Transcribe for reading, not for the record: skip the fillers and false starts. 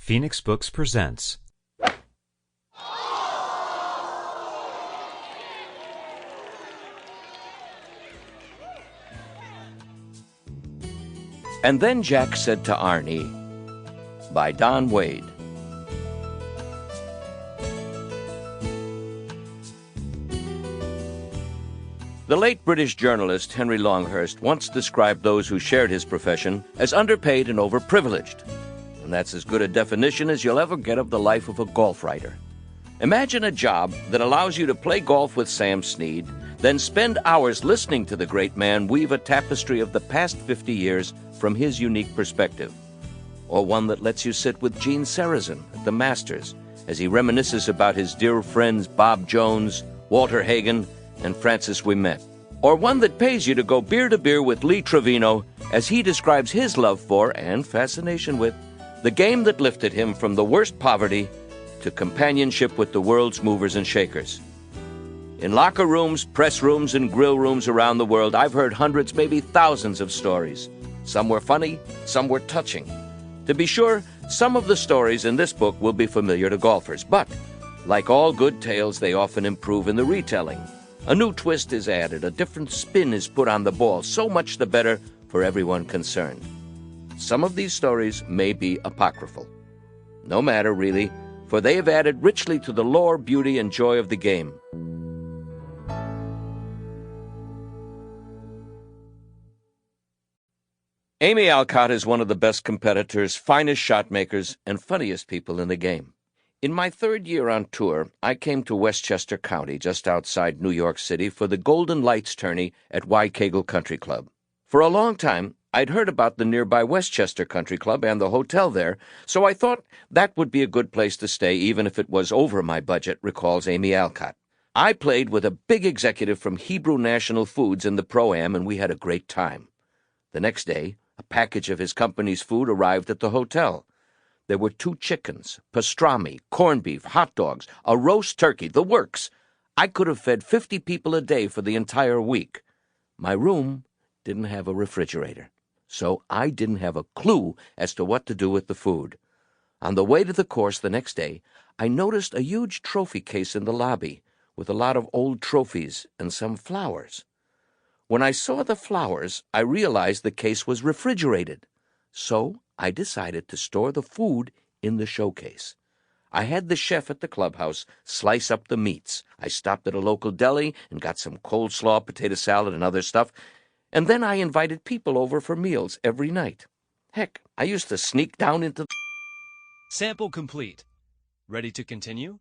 Phoenix Books presents. And Then Jack Said to Arnie, by Don Wade. The late British journalist Henry Longhurst once described those who shared his profession as underpaid and overprivileged. And that's as good a definition as you'll ever get of the life of a golf writer. Imagine a job that allows you to play golf with Sam Snead, then spend hours listening to the great man weave a tapestry of the past 50 years from his unique perspective. Or one that lets you sit with Gene Sarazen at the Masters as he reminisces about his dear friends Bob Jones, Walter Hagen, and Francis Ouimet. Or one that pays you to go beer to beer with Lee Trevino as he describes his love for, and fascination with, the game that lifted him from the worst poverty to companionship with the world's movers and shakers. In locker rooms, press rooms, and grill rooms around the world, I've heard hundreds, maybe thousands of stories. Some were funny, some were touching. To be sure, some of the stories in this book will be familiar to golfers, but like all good tales, they often improve in the retelling. A new twist is added, a different spin is put on the ball, so much the better for everyone concerned. Some of these stories may be apocryphal. No matter, really, for they have added richly to the lore, beauty, and joy of the game. Amy Alcott is one of the best competitors, finest shot makers, and funniest people in the game. In my third year on tour, I came to Westchester County, just outside New York City, for the Golden Lights tourney at Waikago Country Club. For a long time, I'd heard about the nearby Westchester Country Club and the hotel there, so I thought that would be a good place to stay even if it was over my budget, recalls Amy Alcott. I played with a big executive from Hebrew National Foods in the Pro-Am, and we had a great time. The next day, a package of his company's food arrived at the hotel. There were 2 chickens, pastrami, corned beef, hot dogs, a roast turkey, the works. I could have fed 50 people a day for the entire week. My room didn't have a refrigerator, so I didn't have a clue as to what to do with the food. On the way to the course the next day, I noticed a huge trophy case in the lobby with a lot of old trophies and some flowers. When I saw the flowers, I realized the case was refrigerated, so I decided to store the food in the showcase. I had the chef at the clubhouse slice up the meats. I stopped at a local deli and got some coleslaw, potato salad, and other stuff, and then I invited people over for meals every night. Heck, I used to sneak down into... Sample complete. Ready to continue?